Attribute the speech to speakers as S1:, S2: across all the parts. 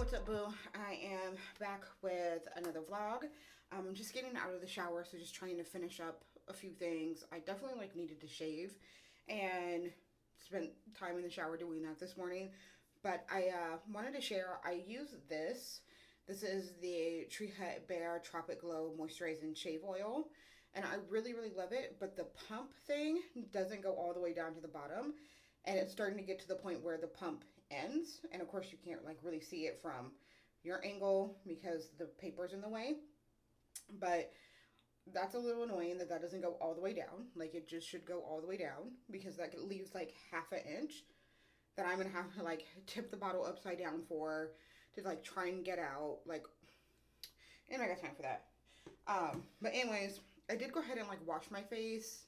S1: What's up, boo? I am back with another vlog. I'm just getting out of the shower, so just trying to finish up a few things. I definitely needed to shave and spent time in the shower doing that this morning. But I wanted to share, I use this. This is the Tree Hut Bare Tropic Glow Moisturizing Shave Oil. And I really, really love it. But the pump thing doesn't go all the way down to the bottom. And it's starting to get to the point where the pump ends. And of course you can't really see it from your angle because the paper's in the way. But that's a little annoying that doesn't go all the way down. It just should go all the way down because that leaves half an inch that I'm gonna have to tip the bottle upside down for to try and get out. And I got time for that. But anyways, I did go ahead and wash my face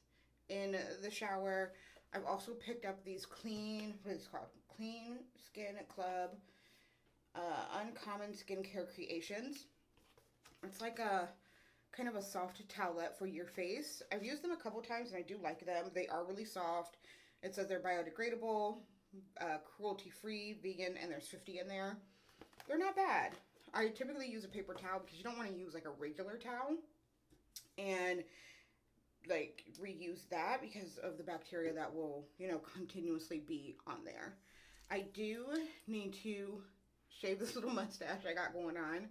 S1: in the shower. I've also picked up these Clean Skin Club Uncommon Skincare Creations. It's like a kind of a soft towelette for your face. I've used them a couple times and I do like them. They are really soft. It says they're biodegradable, cruelty-free, vegan, and there's 50 in there. They're not bad. I typically use a paper towel because you don't want to use a regular towel and reuse that because of the bacteria that will, continuously be on there. I do need to shave this little mustache I got going on,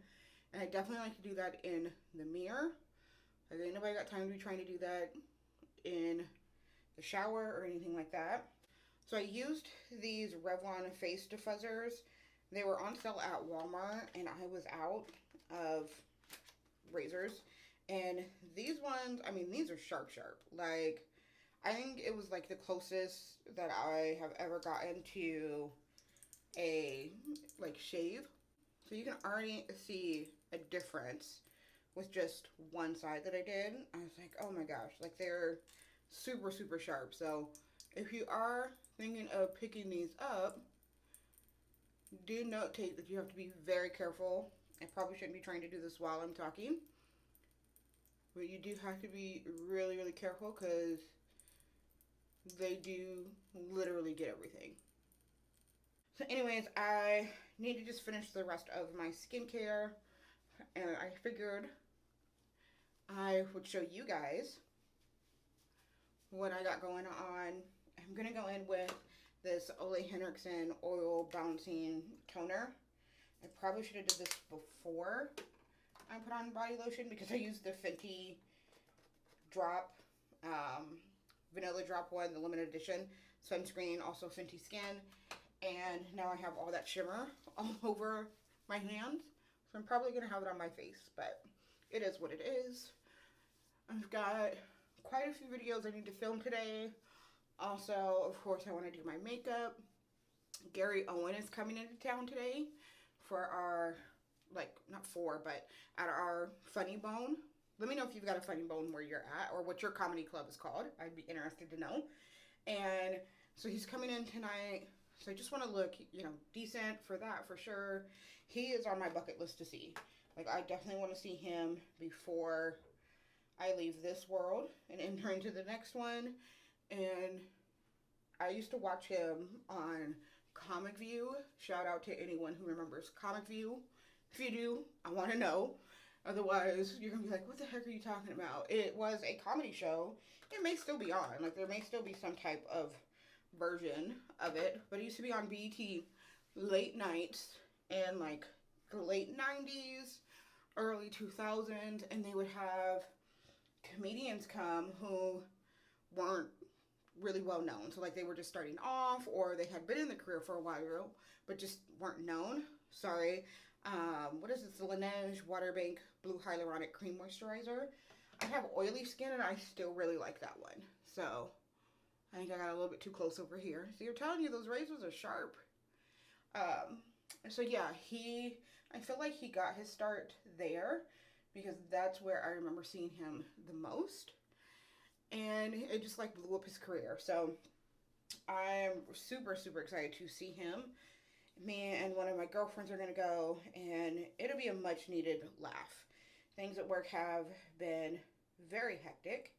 S1: and I definitely like to do that in the mirror. Ain't nobody got time to be trying to do that in the shower or anything like that. So I used these Revlon face diffusers. They were on sale at Walmart, and I was out of razors. And these ones, I mean, these are sharp. I think it was the closest that I have ever gotten to a shave. So you can already see a difference with just one side that I did. I was like, oh my gosh, they're super sharp. So if you are thinking of picking these up, do notate that you have to be very careful. I probably shouldn't be trying to do this while I'm talking. But you do have to be really careful because they do literally get everything. So anyways, I need to just finish the rest of my skincare. And I figured I would show you guys what I got going on. I'm going to go in with this Ole Henriksen Oil Balancing Toner. I probably should have did this before I put on body lotion because I used the Fenty drop, vanilla drop one, the limited edition sunscreen, also Fenty Skin, and now I have all that shimmer all over my hands, so I'm probably going to have it on my face, but it is what it is. I've got quite a few videos I need to film today. Also, of course, I want to do my makeup. Owen is coming into town today for our not for, but at our Funny Bone. Let me know if you've got a Funny Bone where you're at or what your comedy club is called. I'd be interested to know. And so he's coming in tonight. So I just want to look, decent for that for sure. He is on my bucket list to see. I definitely want to see him before I leave this world and enter into the next one. And I used to watch him on Comic View. Shout out to anyone who remembers Comic View. If you do, I want to know. Otherwise, you're going to be like, what the heck are you talking about? It was a comedy show. It may still be on. There may still be some type of version of it. But it used to be on BET late nights in the late 90s, early early 2000s, and they would have comedians come who weren't really well known. So like they were just starting off, or they had been in the career for a while but just weren't known. Sorry. What is this? The Laneige Waterbank Blue Hyaluronic Cream Moisturizer. I have oily skin and I still really like that one. So I think I got a little bit too close over here. So you're telling you those razors are sharp. So yeah, I feel like he got his start there because that's where I remember seeing him the most. And it just like blew up his career. So I'm super, super excited to see him. Me and one of my girlfriends are going to go, and it'll be a much needed laugh. Things at work have been very hectic,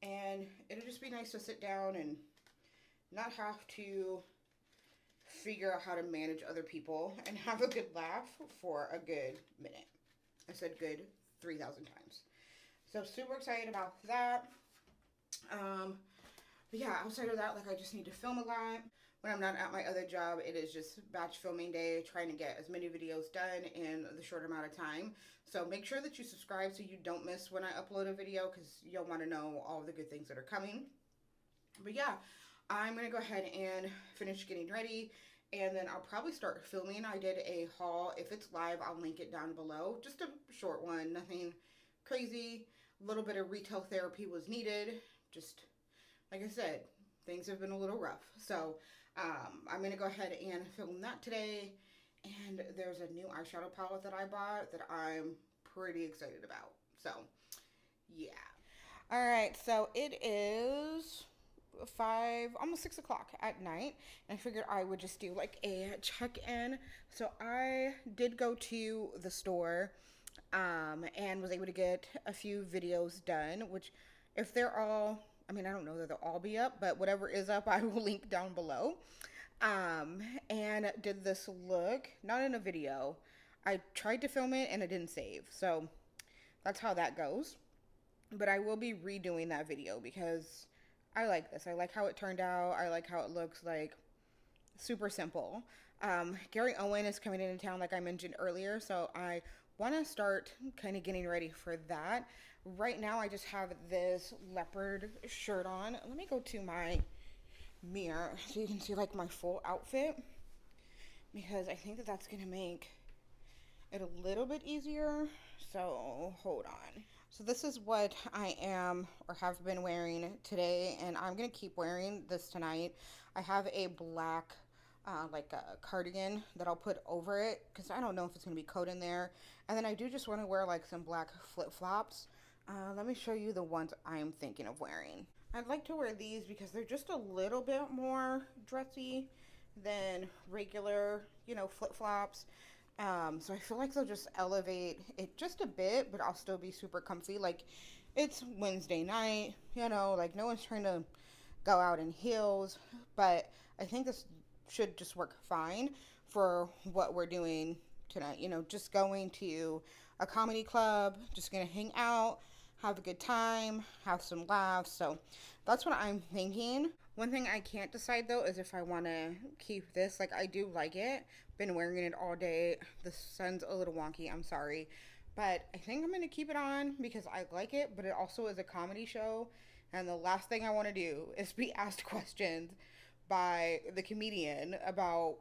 S1: and it'll just be nice to sit down and not have to figure out how to manage other people and have a good laugh for a good minute. I said good 3,000 times. So super excited about that. But yeah, outside of that, like I just need to film a lot. When I'm not at my other job, it is just batch filming day, trying to get as many videos done in the short amount of time. So make sure that you subscribe so you don't miss when I upload a video, because you'll want to know all the good things that are coming. But yeah, I'm going to go ahead and finish getting ready, and then I'll probably start filming. I did a haul. If it's live, I'll link it down below. Just a short one, nothing crazy. A little bit of retail therapy was needed. Just, like I said, things have been a little rough. So I'm going to go ahead and film that today. And there's a new eyeshadow palette that I bought that I'm pretty excited about. So, yeah. Alright, so it is 5, almost 6 o'clock at night. And I figured I would just do like a check-in. So I did go to the store and was able to get a few videos done, which if they're all, I mean, I don't know that they'll all be up, but whatever is up, I will link down below. And did this look, not in a video. I tried to film it and it didn't save. So that's how that goes. But I will be redoing that video because I like this. I like how it turned out. I like how it looks, like super simple. Gary Owen is coming into town like I mentioned earlier. So I want to start kind of getting ready for that. Right now I just have this leopard shirt on. Let me go to my mirror so you can see like my full outfit, because I think that that's going to make it a little bit easier. So hold on. So this is what I am or have been wearing today, and I'm going to keep wearing this tonight. I have a black like a cardigan that I'll put over it because I don't know if it's going to be cold in there. And then I do just want to wear like some black flip-flops. Let me show you the ones I'm thinking of wearing. I'd like to wear these because they're just a little bit more dressy than regular, flip-flops. So I feel like they'll just elevate it just a bit, but I'll still be super comfy. Like, it's Wednesday night, like no one's trying to go out in heels, but I think this should just work fine for what we're doing tonight. Just going to a comedy club, just gonna hang out, have a good time, have some laughs. So that's what I'm thinking. One thing I can't decide though is if I want to keep this. Like, I do like it. Been wearing it all day. The sun's a little wonky, I'm sorry. But I think I'm going to keep it on because I like it, but it also is a comedy show. And the last thing I want to do is be asked questions by the comedian about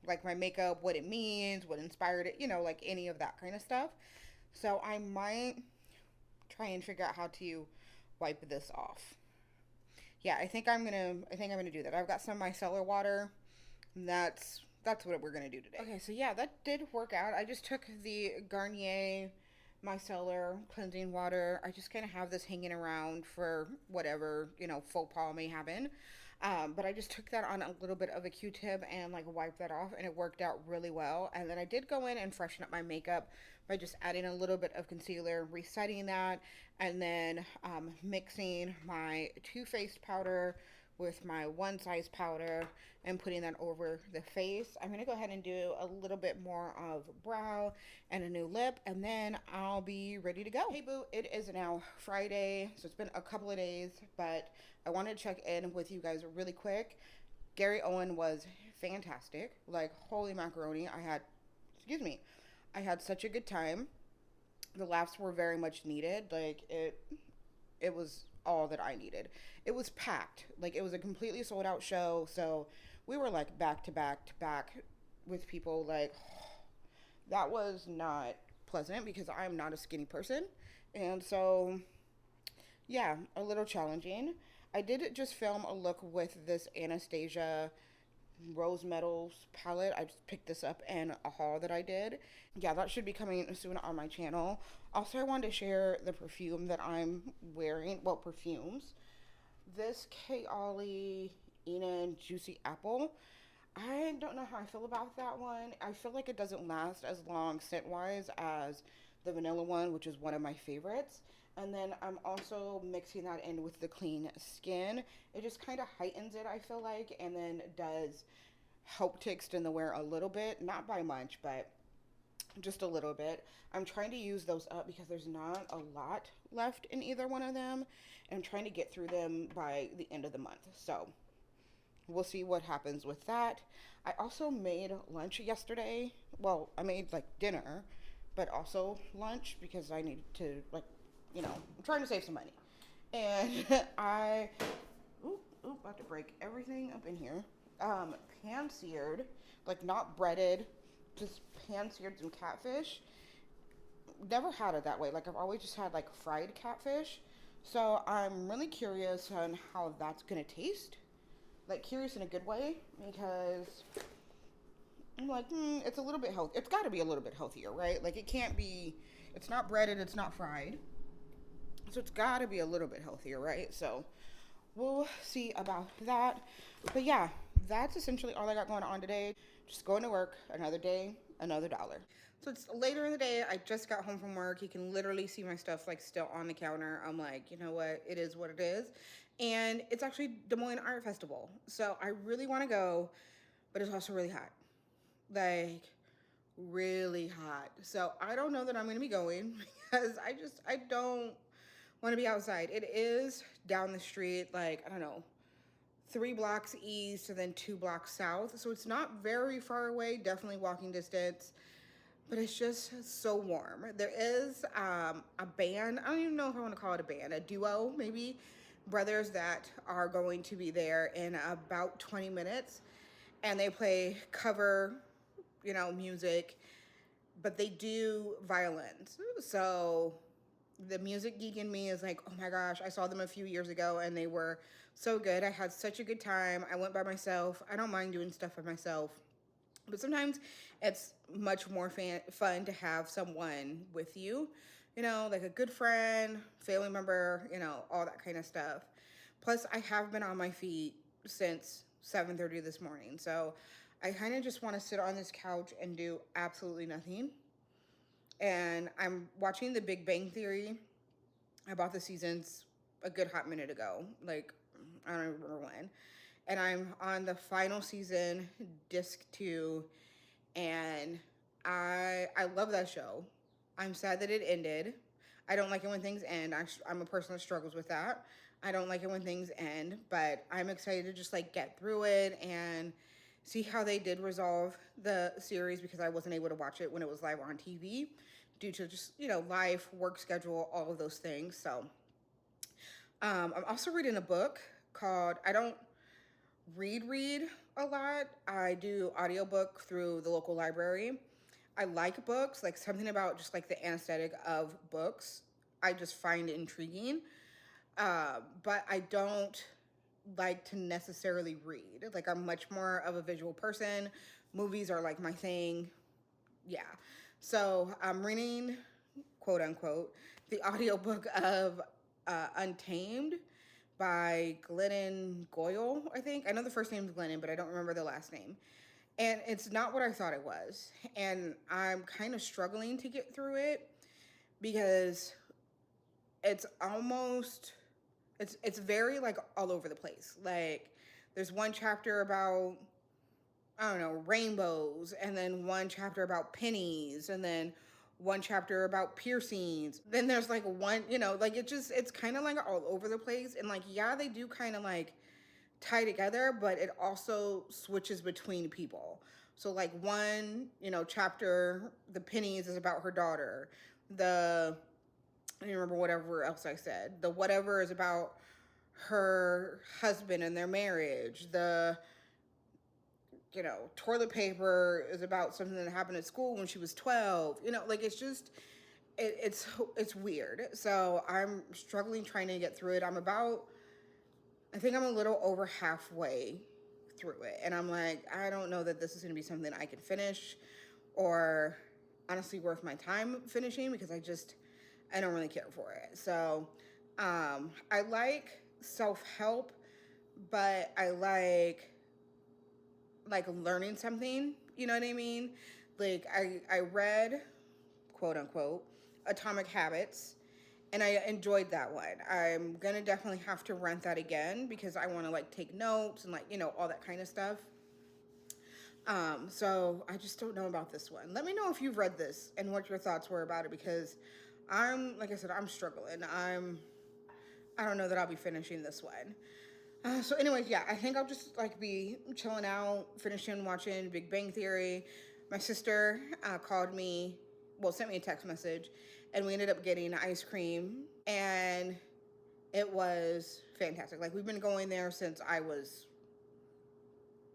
S1: like my makeup, what it means, what inspired it, like any of that kind of stuff. So I might try and figure out how to wipe this off. Yeah, I think I'm gonna do that. I've got some micellar water. And that's what we're gonna do today. Okay, so yeah, that did work out. I just took the Garnier micellar cleansing water. I just kind of have this hanging around for whatever, faux pas may happen. But I just took that on a little bit of a Q-tip and like wiped that off, and it worked out really well. And then I did go in and freshen up my makeup by just adding a little bit of concealer, resetting that, and then mixing my Too Faced powder with my One Size powder and putting that over the face. I'm going to go ahead and do a little bit more of brow and a new lip, and then I'll be ready to go. Hey boo, it is now Friday, so it's been a couple of days, but I wanted to check in with you guys really quick. Gary Owen was fantastic. Like, holy macaroni. I had such a good time. The laughs were very much needed. Like it was all that I needed. It was packed. Like it was a completely sold out show. So we were like back to back to back with people. Like that was not pleasant because I'm not a skinny person. And so, yeah, a little challenging. I did just film a look with this Anastasia Rose Metals palette. I just picked this up in a haul that I did. Yeah, that should be coming soon on my channel. Also, I wanted to share the perfume that I'm wearing. Well, perfumes. This Kaoli Enan Juicy Apple. I don't know how I feel about that one. I feel like it doesn't last as long scent wise as the vanilla one, which is one of my favorites. And then I'm also mixing that in with the clean skin. It just kind of heightens it, I feel like, and then does help to extend the wear a little bit. Not by much, but just a little bit. I'm trying to use those up because there's not a lot left in either one of them. And I'm trying to get through them by the end of the month. So we'll see what happens with that. I also made lunch yesterday. Well, I made like dinner, but also lunch because I need to I'm trying to save some money. And about to break everything up in here. Pan seared, like not breaded, just pan seared some catfish. Never had it that way. Like I've always just had like fried catfish. So I'm really curious on how that's gonna taste. Like curious in a good way because I'm like, it's a little bit healthy. It's got to be a little bit healthier, right? Like it can't be. It's not breaded. It's not fried. So it's got to be a little bit healthier, right? So we'll see about that. But yeah, that's essentially all I got going on today. Just going to work, another day, another dollar. So it's later in the day. I just got home from work. You can literally see my stuff like still on the counter. I'm like, you know what? It is what it is. And it's actually Des Moines Art Festival. So I really want to go, but it's also really hot. Like really hot. So I don't know that I'm going to be going because I don't want to be outside. It is down the street, like, I don't know, 3 blocks east and then 2 blocks south. So it's not very far away, definitely walking distance, but it's just so warm. There is a band, I don't even know if I want to call it a band, a duo maybe, brothers that are going to be there in about 20 minutes. And they play cover, music, but they do violins. So the music geek in me is like, oh my gosh, I saw them a few years ago and they were so good. I had such a good time. I went by myself. I don't mind doing stuff by myself. But sometimes it's much more fun to have someone with you, like a good friend, family member, all that kind of stuff. Plus, I have been on my feet since 7:30 this morning. So I kind of just want to sit on this couch and do absolutely nothing. And I'm watching The Big Bang Theory. I bought the seasons a good hot minute ago. Like, I don't remember when. And I'm on the final season, disc 2. And I love that show. I'm sad that it ended. I don't like it when things end. I'm a person that struggles with that. I don't like it when things end. But I'm excited to just, like, get through it and see how they did resolve the series because I wasn't able to watch it when it was live on TV due to just, life, work schedule, all of those things. So I'm also reading a book called, I don't read a lot. I do audiobook through the local library. I like books, like something about just like the anesthetic of books. I just find intriguing. But I don't like to necessarily read. Like I'm much more of a visual person. Movies are like my thing. Yeah. So I'm reading, quote unquote, the audiobook of Untamed by Glennon Goyle, I think. I know the first name is Glennon, but I don't remember the last name. And it's not what I thought it was. And I'm kind of struggling to get through it because it's almost, it's very like all over the place. Like there's one chapter about, I don't know, rainbows, and then one chapter about pennies, and then one chapter about piercings. Then there's like one, like it's kind of like all over the place. And like, yeah, they do kind of like tie together, but it also switches between people. So like one, chapter, the pennies is about her daughter. The, I don't remember whatever else I said. The whatever is about her husband and their marriage. The, toilet paper is about something that happened at school when she was 12. Like it's just, it's weird. So I'm struggling trying to get through it. I think I'm a little over halfway through it. And I'm like, I don't know that this is going to be something I can finish or honestly worth my time finishing because I don't really care for it. So I like self-help, but I like learning something, you know what I mean? Like I read, quote unquote, Atomic Habits, and I enjoyed that one. I'm gonna definitely have to rent that again because I want to like take notes and like all that kind of stuff. So I just don't know about this one. Let me know if you've read this and what your thoughts were about it because like I said, I'm struggling. I don't know that I'll be finishing this one. So anyways, yeah, I think I'll just like be chilling out, finishing watching Big Bang Theory. My sister called me, well, sent me a text message, and we ended up getting ice cream, and it was fantastic. Like we've been going there since I was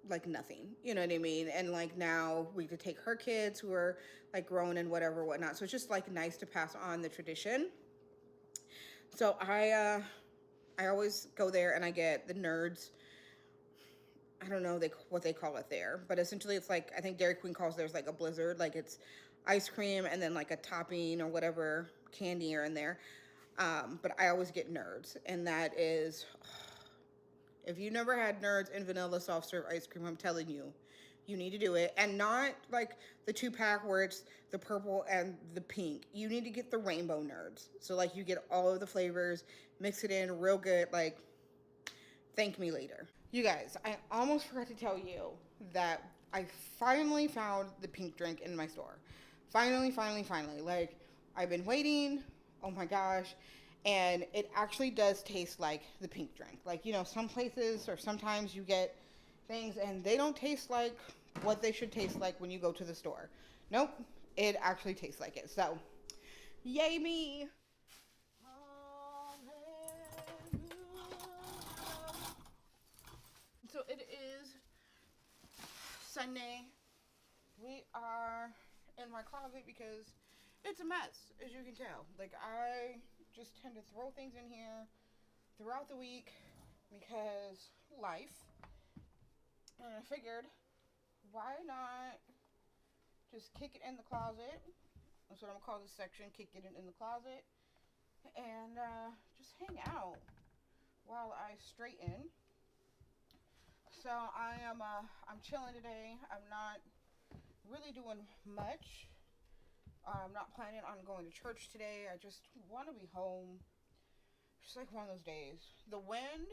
S1: like nothing, you know what I mean? And like now we could take her kids who are like grown and whatever, whatnot. So it's just like nice to pass on the tradition. So I always go there and I get the Nerds. I don't know what they call it there, but essentially it's like I think Dairy Queen calls theirs like a blizzard, like it's ice cream and then like a topping or whatever candy are in there. But I always get Nerds, and that is, if you never had Nerds and vanilla soft serve ice cream, I'm telling you, you need to do it, and not like the 2-pack where it's the purple and the pink. You need to get the rainbow Nerds, so like you get all of the flavors, mix it in real good. Like, thank me later. You guys, I almost forgot to tell you that I finally found the pink drink in my store. Finally, finally, finally. Like, I've been waiting. Oh my gosh. And it actually does taste like the pink drink. Like, some places or sometimes you get things and they don't taste like what they should taste like when you go to the store. Nope. It actually tastes like it. So, yay me. So it is Sunday. We are in my closet because it's a mess, as you can tell. Like, I just tend to throw things in here throughout the week because life. And I figured, why not just kick it in the closet? That's what I'm gonna call this section, kick it in the closet. And just hang out while I straighten. So I'm chilling today. I'm not really doing much. I'm not planning on going to church today. I just want to be home. Just like one of those days. The wind,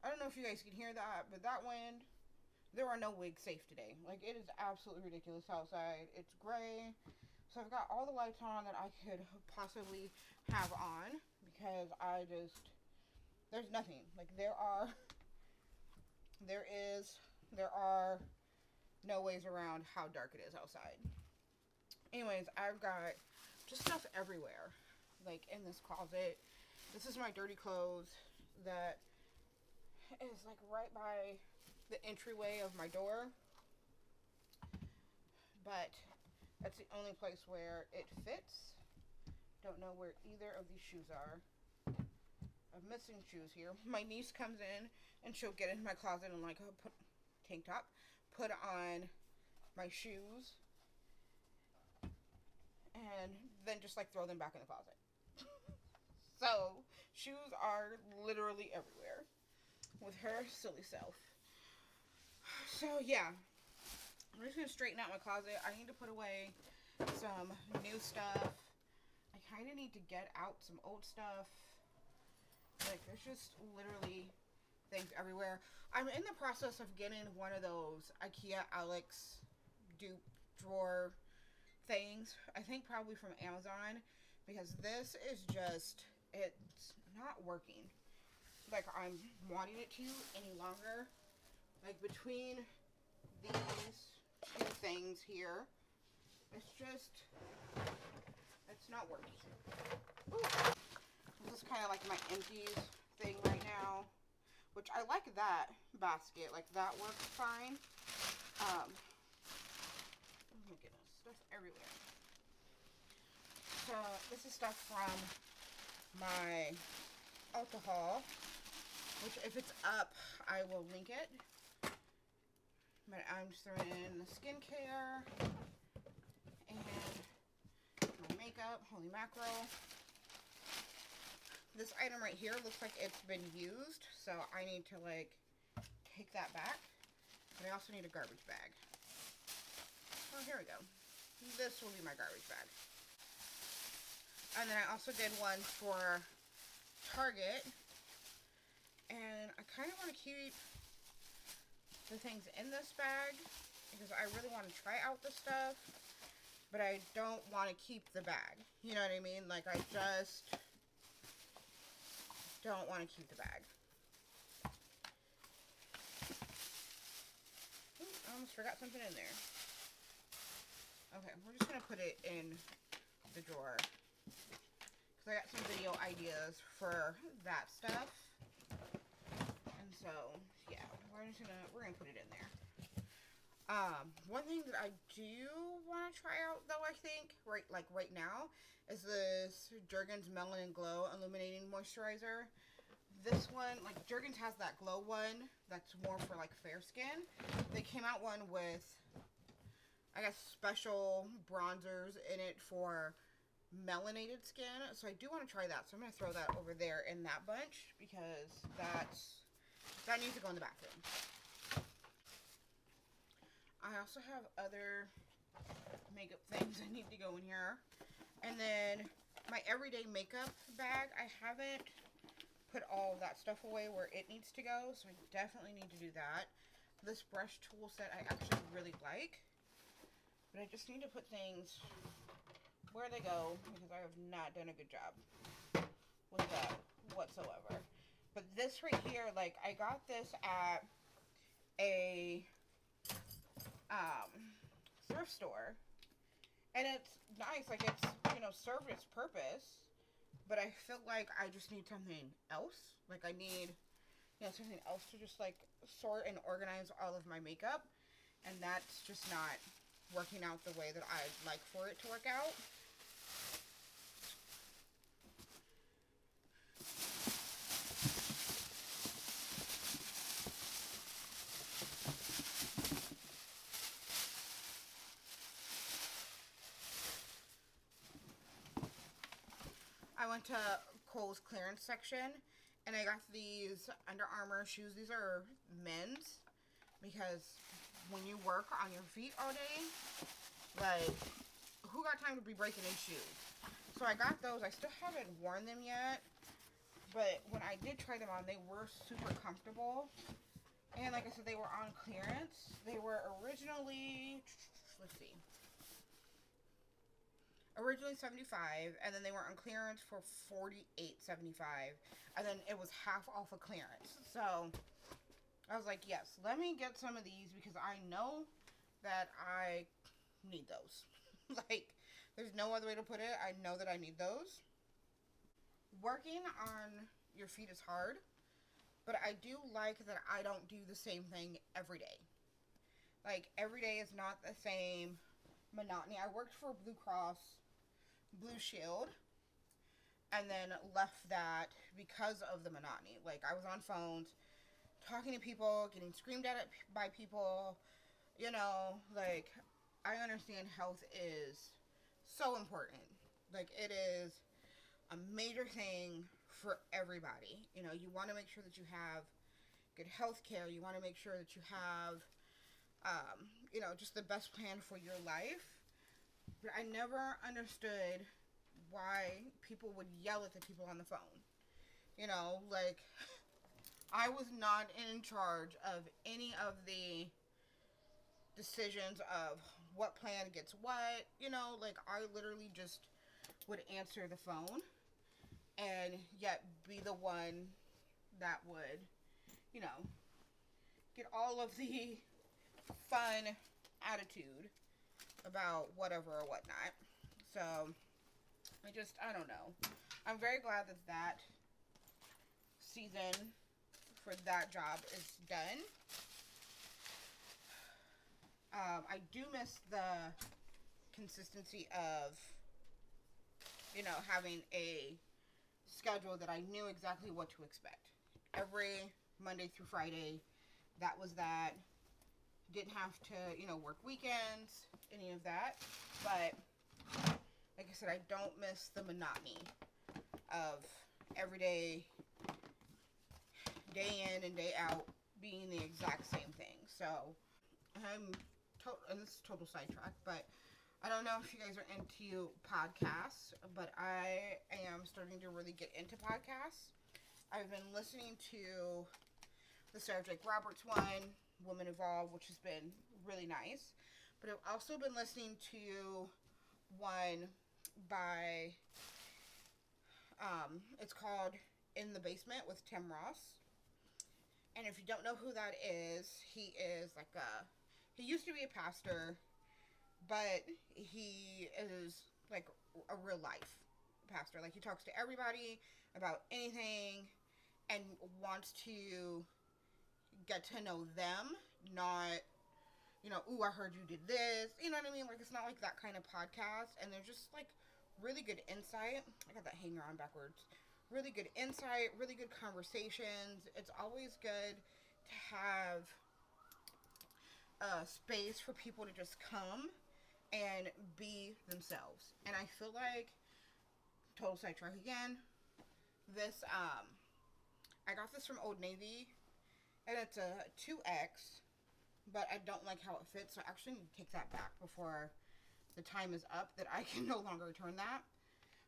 S1: I don't know if you guys can hear that, but that wind, there are no wigs safe today. Like, it is absolutely ridiculous outside. It's gray. So I've got all the lights on that I could possibly have on because there's nothing. Like, there are no ways around how dark it is outside. Anyways, I've got just stuff everywhere, like in this closet. This is my dirty clothes that is like right by the entryway of my door, but that's the only place where it fits. Don't know where either of these shoes are. I'm missing shoes here. My niece comes in and she'll get in my closet and like put tank top, put on my shoes, and then just like throw them back in the closet. So shoes are literally everywhere with her silly self. So yeah, I'm just gonna straighten out my closet. I need to put away some new stuff. I kind of need to get out some old stuff. Like, there's just literally things everywhere. I'm in the process of getting one of those IKEA Alex dupe drawer things. I think probably from Amazon, because this is just, it's not working like I'm wanting it to any longer. Like, between these two things here, it's It's not working. Ooh. This is kind of like my empties thing right now, which I like that basket. Like that works fine. Oh my goodness, stuff everywhere. So this is stuff from my alcohol, which if it's up, I will link it. But I'm just throwing in the skincare and my makeup, holy mackerel. This item right here looks like it's been used, so I need to like take that back. But I also need a garbage bag. Oh, here we go. This will be my garbage bag. And then I also did one for Target. And I kind of want to keep the things in this bag because I really want to try out the stuff, but I don't want to keep the bag. You know what I mean? Like I just don't want to keep the bag. Ooh, I almost forgot something in there. Okay, we're just going to put it in the drawer. Because I got some video ideas for that stuff. And so, yeah, we're gonna put it in there. One thing that I do want to try out, though, I think, right now, is this Jergens Melanin Glow Illuminating Moisturizer. This one, like, Jergens has that glow one that's more for, like, fair skin. They came out one with, I guess, special bronzers in it for melanated skin. So I do want to try that. So I'm going to throw that over there in that bunch because that needs to go in the bathroom. I also have other makeup things that need to go in here. And then my everyday makeup bag, I haven't put all that stuff away where it needs to go, so I definitely need to do that. This brush tool set I actually really like, but I just need to put things where they go because I have not done a good job with that whatsoever. But this right here, like, I got this at a thrift store, and it's nice, like, it's, you know, served its purpose, but I feel like I just need something else. Like, I need, you know, something else to just, like, sort and organize all of my makeup, and that's just not working out the way that I'd like for it to work out. I went to Kohl's clearance section and I got these Under Armour shoes. These are men's because when you work on your feet all day, like, who got time to be breaking in shoes? So I got those. I still haven't worn them yet, but when I did try them on, they were super comfortable. And like I said, they were on clearance. They were originally, let's see, originally $75, and then they were on clearance for $48.75, and then it was half off of clearance. So I was like, yes, let me get some of these because I know that I need those. Like, there's no other way to put it. I know that I need those. Working on your feet is hard, but I do like that I don't do the same thing every day. Like, every day is not the same monotony. I worked for Blue Cross Blue Shield and then left that because of the monotony. Like, I was on phones talking to people, getting screamed at by people, you know, like, I understand health is so important. Like, it is a major thing for everybody. You know, you want to make sure that you have good health care. You want to make sure that you have, you know, just the best plan for your life. But I never understood why people would yell at the people on the phone. You know, like, I was not in charge of any of the decisions of what plan gets what. You know, like, I literally just would answer the phone and yet be the one that would, you know, get all of the fun attitude about whatever or whatnot. So I don't know. I'm very glad that that season for that job is done. I do miss the consistency of, having a schedule that I knew exactly what to expect. Every Monday through Friday, that was that. Didn't have to, work weekends, any of that. But, like I said, I don't miss the monotony of every day in and day out, being the exact same thing. So, and this is total sidetrack, but I don't know if you guys are into podcasts, but I am starting to really get into podcasts. I've been listening to the Sarah Jake Roberts one, Woman Evolve, which has been really nice. But I've also been listening to one by, it's called In the Basement with Tim Ross. And if you don't know who that is, he is he used to be a pastor, but he is like a real life pastor. Like, he talks to everybody about anything and wants to get to know them, not, ooh, I heard you did this. You know what I mean? Like, it's not like that kind of podcast. And there's just like really good insight. I got that hanger on backwards. Really good insight, really good conversations. It's always good to have a space for people to just come and be themselves. And I feel like, total sidetrack again, this, I got this from Old Navy, and it's a 2X, but I don't like how it fits, so I actually need to take that back before the time is up that I can no longer return that.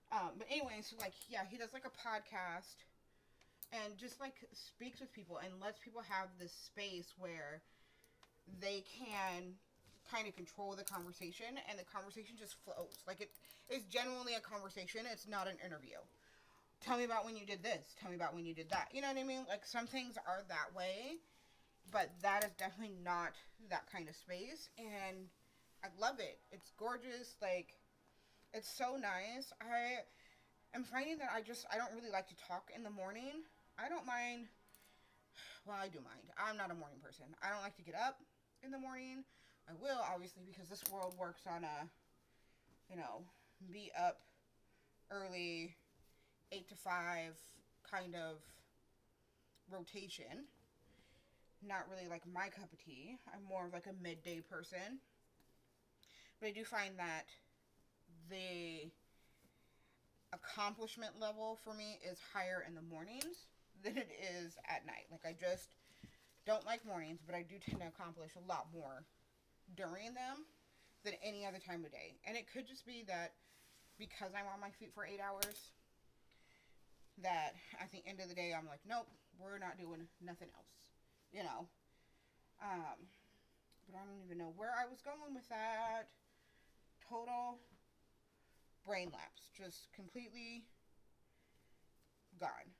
S1: But anyway, so like, yeah, he does like a podcast and just like speaks with people and lets people have this space where they can kind of control the conversation, and the conversation just flows. Like, it is genuinely a conversation. It's not an interview. Tell me about when you did this. Tell me about when you did that. You know what I mean? Like, some things are that way, but that is definitely not that kind of space, and I love it. It's gorgeous. Like, it's so nice. I am finding that I don't really like to talk in the morning. I don't mind. Well, I do mind. I'm not a morning person. I don't like to get up in the morning. I will, obviously, because this world works on a, be up early, 8 to 5 kind of rotation. Not really like my cup of tea. I'm more of like a midday person. But I do find that the accomplishment level for me is higher in the mornings than it is at night. Like, I just don't like mornings, but I do tend to accomplish a lot more during them than any other time of day. And it could just be that because I'm on my feet for 8 hours, that at the end of the day, I'm like, nope, we're not doing nothing else, but I don't even know where I was going with that. Total brain lapse. Just completely gone.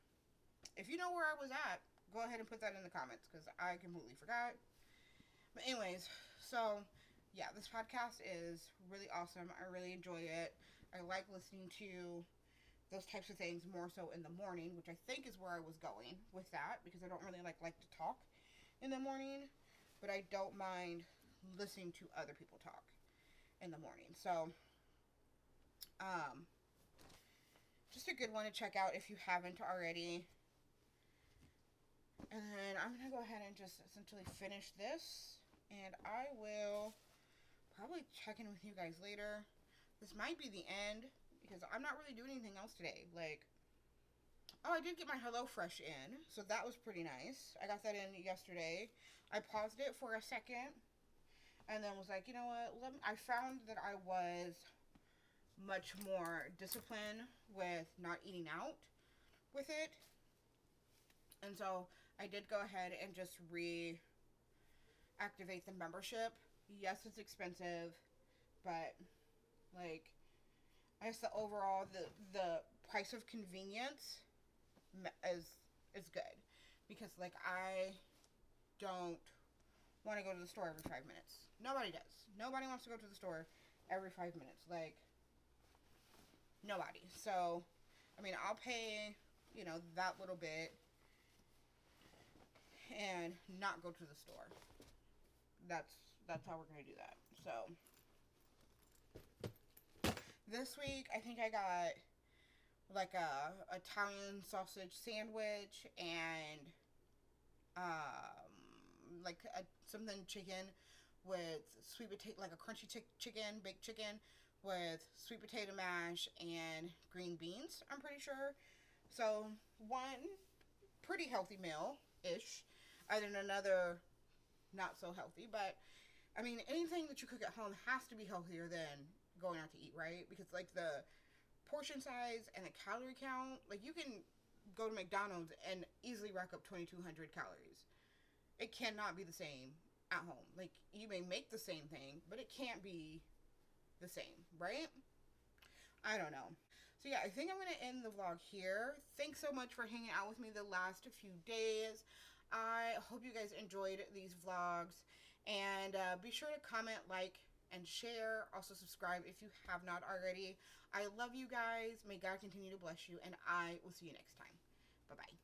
S1: If you know where I was at, go ahead and put that in the comments, because I completely forgot. But anyways, so yeah, this podcast is really awesome. I really enjoy it. I like listening to those types of things more so in the morning, which I think is where I was going with that, because I don't really like to talk in the morning, but I don't mind listening to other people talk in the morning. So, just a good one to check out if you haven't already. And then I'm going to go ahead and just essentially finish this, and I will probably check in with you guys later. This might be the end, because I'm not really doing anything else today. Like, oh, I did get my HelloFresh in, so that was pretty nice. I got that in yesterday. I paused it for a second, and then was like, you know what? I found that I was much more disciplined with not eating out with it. And so I did go ahead and just reactivate the membership. Yes, it's expensive, but like, I guess the overall, the price of convenience is good, because like, I don't want to go to the store every 5 minutes. Nobody does. Nobody wants to go to the store every 5 minutes. Like, Nobody. So, I mean, I'll pay, you know, that little bit and not go to the store. That's that's how we're gonna do that. So this week I think I got like a Italian sausage sandwich and like something chicken with sweet potato, like a crunchy chicken, baked chicken with sweet potato mash and green beans. I'm pretty sure. So one pretty healthy meal ish, and then another not so healthy. But I mean, anything that you cook at home has to be healthier than going out to eat, right? Because like the portion size and the calorie count, like you can go to McDonald's and easily rack up 2,200 calories. It cannot be the same at home. Like you may make the same thing, but it can't be the same, right? I don't know. So yeah, I think I'm gonna end the vlog here. Thanks so much for hanging out with me the last few days. I hope you guys enjoyed these vlogs, and be sure to comment, like, and share. Also subscribe if you have not already. I love you guys. May God continue to bless you, and I will see you next time. Bye bye.